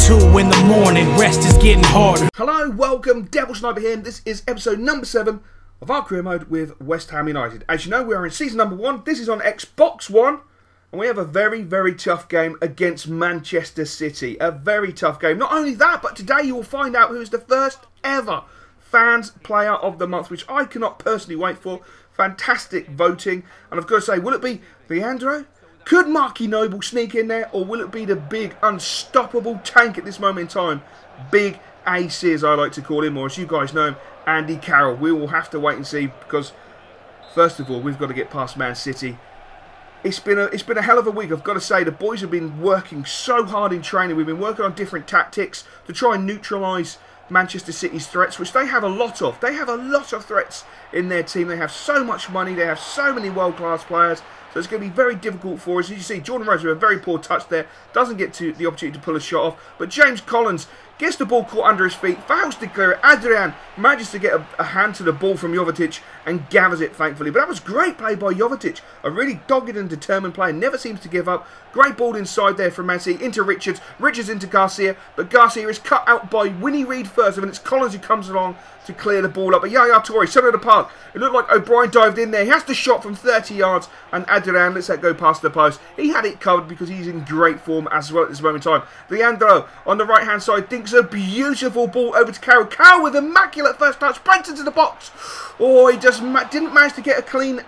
2 in the morning, rest is getting harder. Hello, welcome, Devil Sniper here, and this is episode number 7 of our career mode with West Ham United. As you know, we are in season number 1, this is on Xbox One, and we have a very, very tough game against Manchester City. A very tough game. Not only that, but today you will find out who is the first ever Fans Player of the Month, which I cannot personally wait for. Fantastic voting, and I've got to say, will it be Leandro? Could Marky Noble sneak in there, or will it be the big, unstoppable tank at this moment in time? Big AC, as I like to call him, or as you guys know him, Andy Carroll. We will have to wait and see, because, first of all, we've got to get past Man City. It's been a hell of a week, I've got to say. The boys have been working so hard in training. We've been working on different tactics to try and neutralise Manchester City's threats, which they have a lot of. They have a lot of threats in their team. They have so much money. They have so many world-class players. So it's going to be very difficult for us. As you see, Jordan Rose with a very poor touch there. Doesn't get to the opportunity to pull a shot off. But James Collins gets the ball caught under his feet. Fails to clear it. Adrian manages to get a hand to the ball from Jovetic and gathers it, thankfully. But that was great play by Jovetic. A really dogged and determined player. Never seems to give up. Great ball inside there from Man City into Richards. Richards into Garcia. But Garcia is cut out by Winnie Reid first. And it's Collins who comes along to clear the ball up. But Yaya Toure, centre of the park. It looked like O'Brien dived in there. He has the shot from 30 yards. And Adrian lets that go past the post. He had it covered because he's in great form as well at this moment in time. Leandro on the right-hand side dinks a beautiful ball over to Kare. Kare with immaculate first touch. Breaks into the box. Oh, he just didn't manage to get a clean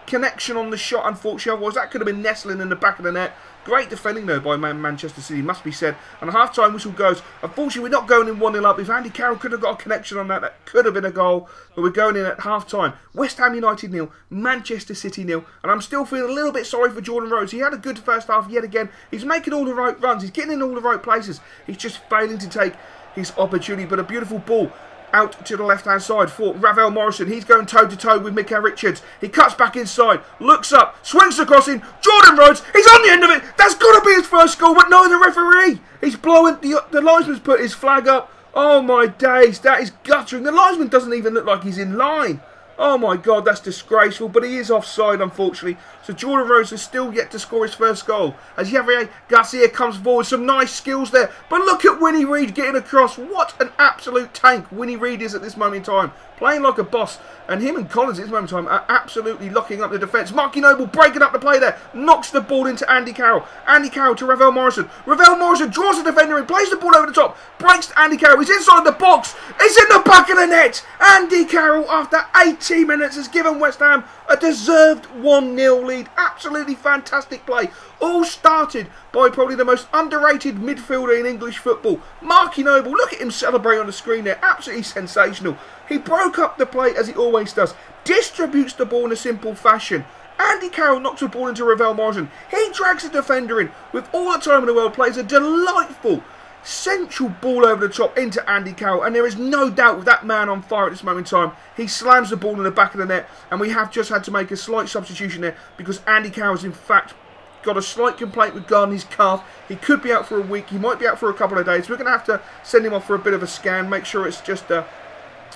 connection on the shot, unfortunately. Otherwise, that could have been nestling in the back of the net. Great defending, though, by Manchester City, must be said. And a half-time whistle goes. Unfortunately, we're not going in 1-0 up. If Andy Carroll could have got a connection on that, that could have been a goal. But we're going in at half-time. West Ham United 0, Manchester City 0. And I'm still feeling a little bit sorry for Jordan Rose. He had a good first half yet again. He's making all the right runs. He's getting in all the right places. He's just failing to take his opportunity. But a beautiful ball out to the left-hand side for Ravel Morrison. He's going toe-to-toe with Mika Richards. He cuts back inside, looks up, swings the crossing. Jordan Rhodes, he's on the end of it. That's got to be his first goal, but no, the referee. He's blowing, the linesman's put his flag up. Oh my days, that is guttering. The linesman doesn't even look like he's in line. Oh my God, that's disgraceful, but he is offside, unfortunately. So Jordan Rhodes has still yet to score his first goal. As Javier Garcia comes forward, some nice skills there. But look at Winnie Reid getting across. What an absolute tank Winnie Reid is at this moment in time. Playing like a boss. And him and Collins at this moment in time are absolutely locking up the defence. Marky Noble breaking up the play there. Knocks the ball into Andy Carroll. Andy Carroll to Ravel Morrison. Ravel Morrison draws the defender in, plays the ball over the top. Breaks to Andy Carroll. He's inside the box. It's in the back of the net. Andy Carroll, after 80 minutes, has given West Ham a deserved 1-0 lead. Absolutely fantastic play. All started by probably the most underrated midfielder in English football. Marky Noble, look at him celebrate on the screen there. Absolutely sensational. He broke up the play as he always does. Distributes the ball in a simple fashion. Andy Carroll knocks the ball into Ravel Morrison. He drags the defender in with all the time in the world. Plays a delightful central ball over the top into Andy Carroll, and there is no doubt with that man on fire at this moment in time. He slams the ball in the back of the net, and we have just had to make a slight substitution there because Andy Carroll's in fact got a slight complaint regarding his calf. He could be out for a week. He might be out for a couple of days. We're going to have to send him off for a bit of a scan, make sure it's just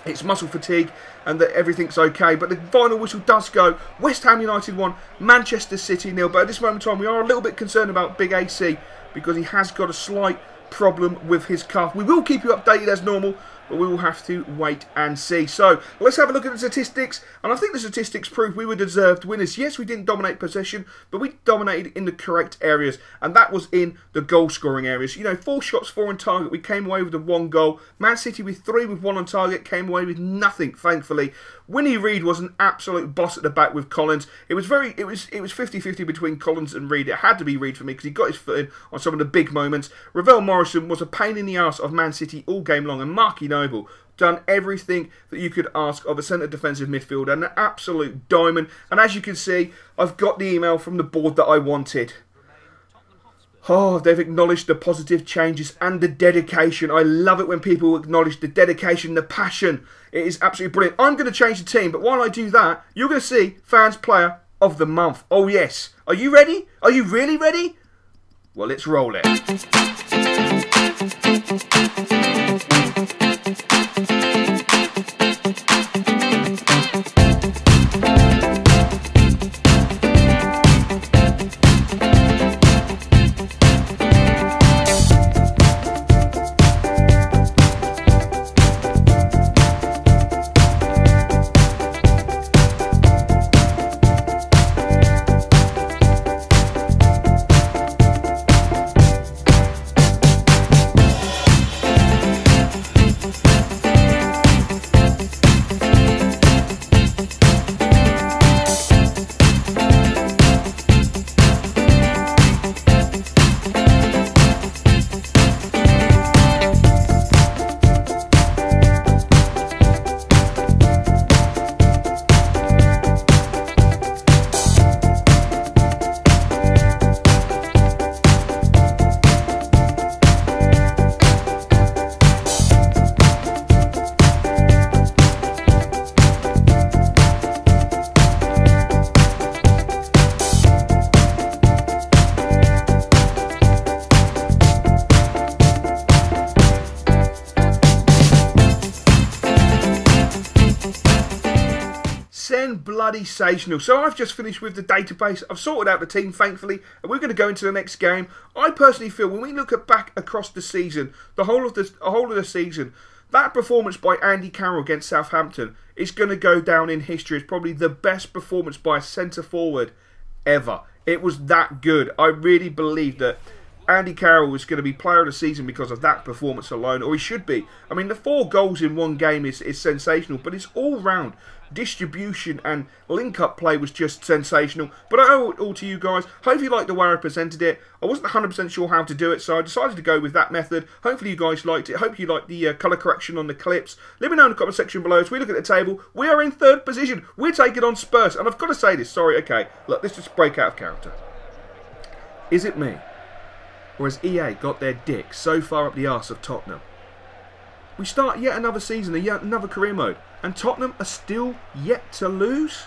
it's muscle fatigue and that everything's okay. But the final whistle does go. West Ham United 1, Manchester City 0. But at this moment in time, we are a little bit concerned about Big AC because he has got a slight problem with his calf. We will keep you updated as normal, but we will have to wait and see. So let's have a look at the statistics, and I think the statistics prove we were deserved winners. Yes, we didn't dominate possession, but we dominated in the correct areas, and that was in the goal scoring areas. You know, 4 shots, 4 on target. We came away with the 1 goal. Man City with 3 with 1 on target, came away with nothing, thankfully. Winnie Reid was an absolute boss at the back with Collins. It was 50-50 between Collins and Reid. It had to be Reid for me because he got his foot in on some of the big moments. Ravel Morrison was a pain in the arse of Man City all game long, and Marky Noble done everything that you could ask of a centre defensive midfielder, an absolute diamond. And as you can see, I've got the email from the board that I wanted. Oh, they've acknowledged the positive changes and the dedication. I love it when people acknowledge the dedication, the passion. It is absolutely brilliant. I'm going to change the team, but while I do that, you're going to see Fans Player of the Month. Oh yes. Are you ready? Are you really ready? Well, let's roll it. Sensational. So I've just finished with the database. I've sorted out the team, thankfully, and we're going to go into the next game. I personally feel when we look back across the season, the whole of the season, that performance by Andy Carroll against Southampton is going to go down in history as probably the best performance by a centre forward ever. It was that good. I really believe that Andy Carroll was going to be player of the season because of that performance alone, or he should be. I mean, the 4 goals in one game is sensational, but it's all round distribution and link-up play was just sensational. But I owe it all to you guys. Hope you liked the way I presented it. I wasn't 100% sure how to do it, so I decided to go with that method. Hopefully you guys liked it. Hope you liked the colour correction on the clips. Let me know in the comment section below. As we look at the table, we are in 3rd position. We're taking on Spurs, and I've got to say this. Sorry, okay. Look, let's just break out of character. Is it me? Or has EA got their dick so far up the arse of Tottenham? We start yet another season, yet another career mode, and Tottenham are still yet to lose?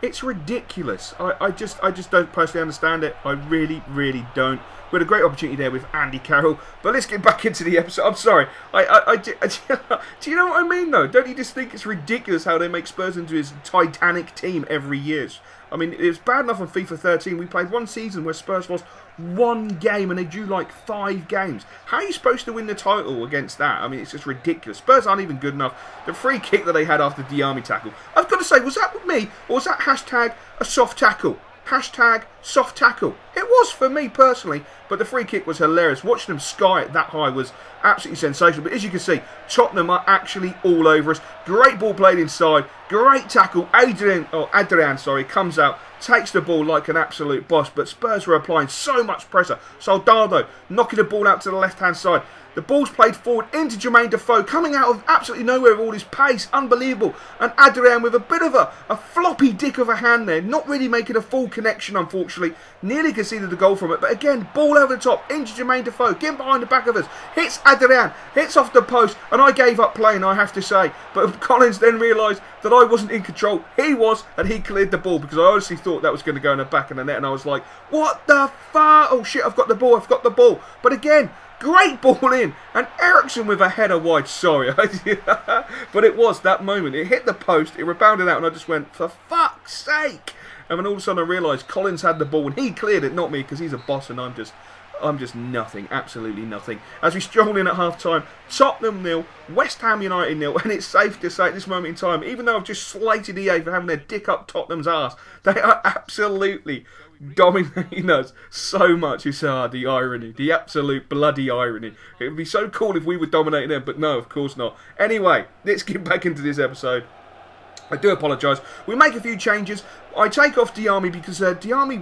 It's ridiculous. I just don't personally understand it. I really, really don't. We had a great opportunity there with Andy Carroll, but let's get back into the episode. I'm sorry. Do you know what I mean, though? Don't you just think it's ridiculous how they make Spurs into his Titanic team every year? I mean, it was bad enough on FIFA 13. We played one season where Spurs lost 1 game and they drew like 5 games. How are you supposed to win the title against that? I mean, it's just ridiculous. Spurs aren't even good enough. The free kick that they had after the Diami tackle, I've got to say, was that with me or was that hashtag a soft tackle? Hashtag soft tackle. It was for me personally, but the free kick was hilarious. Watching them sky it that high was absolutely sensational. But as you can see, Tottenham are actually all over us. Great ball played inside. Great tackle. Adrian comes out, takes the ball like an absolute boss. But Spurs were applying so much pressure. Soldado knocking the ball out to the left-hand side. The ball's played forward into Jermaine Defoe, coming out of absolutely nowhere with all his pace. Unbelievable. And Adrian with a bit of a floppy dick of a hand there. Not really making a full connection, unfortunately. Nearly conceded the goal from it. But again, ball over the top into Jermaine Defoe. Getting behind the back of us. Hits Adrian. Hits off the post. And I gave up playing, I have to say. But Collins then realised that I wasn't in control. He was. And he cleared the ball. Because I honestly thought that was going to go in the back of the net. And I was like, what the fuck? Oh shit, I've got the ball. I've got the ball. But again, great ball in, and Ericsson with a header wide, sorry. But it was that moment. It hit the post, it rebounded out, and I just went, for fuck's sake. And then all of a sudden I realised Collins had the ball, and he cleared it, not me, because he's a boss, and I'm just nothing, absolutely nothing. As we stroll in at half-time, Tottenham 0, West Ham United 0, and it's safe to say at this moment in time, even though I've just slated EA for having their dick up Tottenham's arse, they are absolutely dominating us so much. It's the irony, the absolute bloody irony. It would be so cool if we were dominating them, but no, of course not. Anyway, let's get back into this episode. I do apologise. We make a few changes. I take off Diami because Diami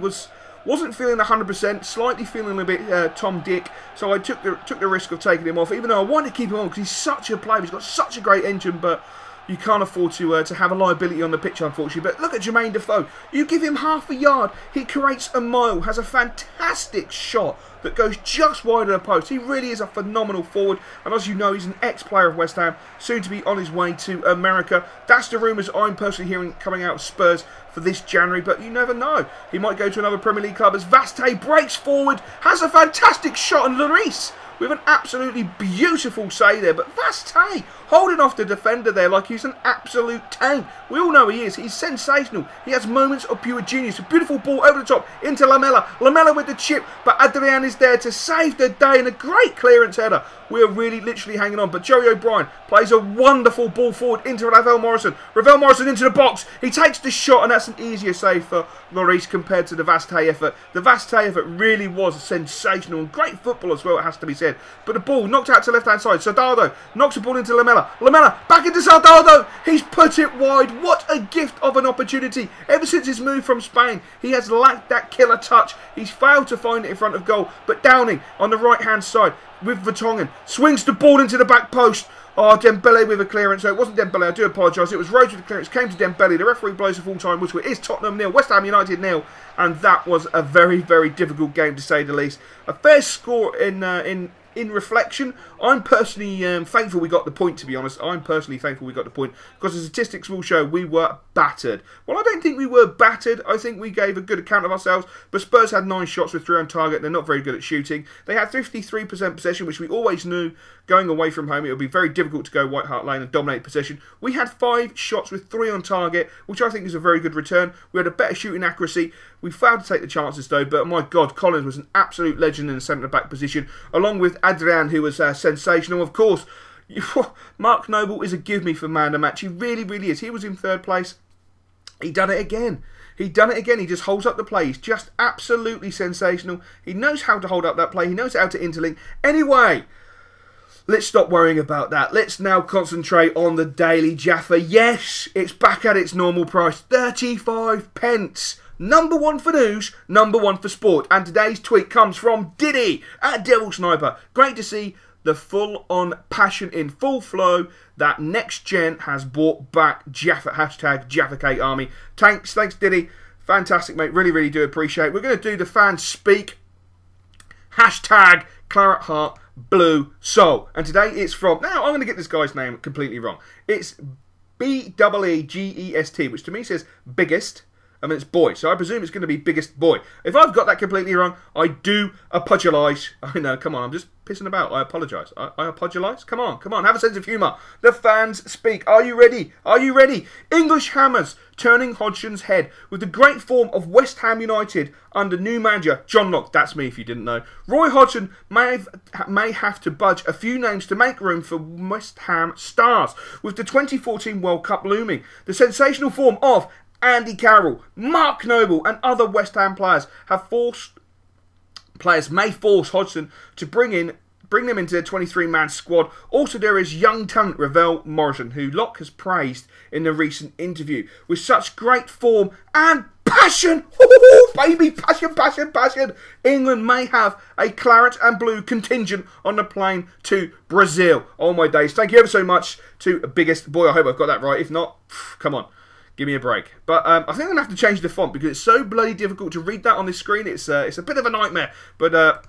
wasn't feeling 100%, slightly feeling a bit Tom Dick, so I took the risk of taking him off, even though I wanted to keep him on because he's such a player. He's got such a great engine, but you can't afford to have a liability on the pitch, unfortunately. But look at Jermaine Defoe. You give him half a yard, he creates a mile, has a fantastic shot that goes just wide of the post. He really is a phenomenal forward. And as you know, he's an ex-player of West Ham, soon to be on his way to America. That's the rumours I'm personally hearing coming out of Spurs for this January, but you never know. He might go to another Premier League club as Vaste breaks forward, has a fantastic shot, and Lloris with an absolutely beautiful save there. But Vaste holding off the defender there like he's an absolute tank. We all know he is. He's sensational. He has moments of pure genius. A beautiful ball over the top into Lamela. Lamela with the chip, but Adrian is there to save the day in a great clearance header. We are really literally hanging on. But Joey O'Brien plays a wonderful ball forward into Ravel Morrison. Ravel Morrison into the box. He takes the shot, and that's an easier save for Lloris compared to the Vaste effort. The Vaste effort really was sensational and great football as well, it has to be said. But the ball knocked out to the left-hand side. Soldado knocks the ball into Lamela. Lamela back into Soldado. He's put it wide. What a gift of an opportunity. Ever since his move from Spain, he has lacked that killer touch. He's failed to find it in front of goal. But Downing on the right-hand side with Vertonghen swings the ball into the back post. Oh, Dembele with a clearance. So it wasn't Dembele, I do apologise. It was Rose with the clearance. Came to Dembele. The referee blows a full-time whistle. It is Tottenham 0, West Ham United 0. And that was a very, very difficult game to say the least. A fair score in reflection. I'm personally thankful we got the point, to be honest. I'm personally thankful we got the point because the statistics will show we were battered. Well, I don't think we were battered. I think we gave a good account of ourselves, but Spurs had 9 shots with 3 on target. They're not very good at shooting. They had 53% possession, which we always knew going away from home, it would be very difficult to go White Hart Lane and dominate possession. We had 5 shots with 3 on target, which I think is a very good return. We had a better shooting accuracy. We failed to take the chances though, but my God, Collins was an absolute legend in the centre-back position, along with Adrian, who was sensational. Of course, Mark Noble is a give-me for man of the match. He really, really is. He was in 3rd place. He done it again. He just holds up the play. He's just absolutely sensational. He knows how to hold up that play. He knows how to interlink. Anyway, let's stop worrying about that. Let's now concentrate on the Daily Jaffa. Yes, it's back at its normal price. 35 pence. Number 1 for news, number 1 for sport. And today's tweet comes from Diddy at Devil Sniper. Great to see the full-on passion in full flow that Next Gen has brought back Jaffa, hashtag JaffaKate Army. Thanks Diddy. Fantastic, mate. Really, really do appreciate it. We're going to do the fans speak. Hashtag Claret Heart Blue Soul. And today it's from, now I'm going to get this guy's name completely wrong. It's BEEGEST, which to me says biggest. I mean, it's boy, so I presume it's going to be biggest boy. If I've got that completely wrong, I do apologise. I know, come on, I'm just pissing about. I apologise. I apologise? Come on, have a sense of humour. The fans speak. Are you ready? Are you ready? English hammers turning Hodgson's head with the great form of West Ham United under new manager John Locke. That's me if you didn't know. Roy Hodgson may have to budge a few names to make room for West Ham stars, with the 2014 World Cup looming. The sensational form of Andy Carroll, Mark Noble and other West Ham players may force Hodgson to bring them into their 23-man squad. Also there is young talent Ravel Morrison, who Locke has praised in the recent interview. With such great form and passion, baby, passion. England may have a claret and blue contingent on the plane to Brazil. Oh my days. Thank you ever so much to biggest boy. I hope I've got that right. If not, come on. Give me a break. But I think I'm going to have to change the font because it's so bloody difficult to read that on this screen. It's a bit of a nightmare. But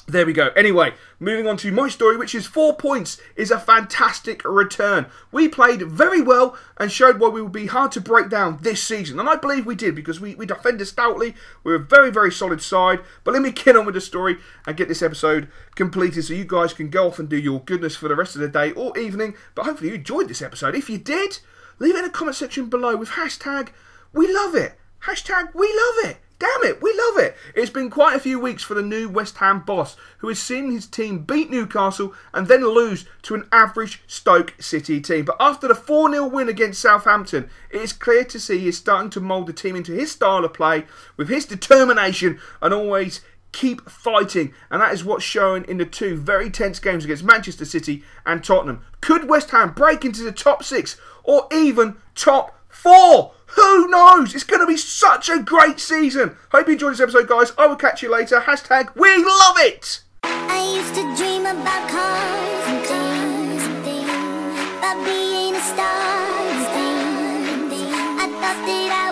there we go. Anyway, moving on to my story, which is 4 points is a fantastic return. We played very well and showed why we would be hard to break down this season. And I believe we did because we defended stoutly. We're a very, very solid side. But let me get on with the story and get this episode completed so you guys can go off and do your goodness for the rest of the day or evening. But hopefully you enjoyed this episode. If you did, leave it in the comment section below with hashtag we love it. Hashtag we love it. Damn it, we love it. It's been quite a few weeks for the new West Ham boss, who has seen his team beat Newcastle and then lose to an average Stoke City team. But after the 4-0 win against Southampton, it is clear to see he is starting to mould the team into his style of play with his determination and always keep fighting, and that is what's shown in the 2 very tense games against Manchester City and Tottenham. Could West Ham break into the top 6 or even top 4? Who knows? It's going to be such a great season. Hope you enjoyed this episode, guys. I will catch you later. Hashtag we love it. I used to dream about cars and things, about being a star and things. I thought that I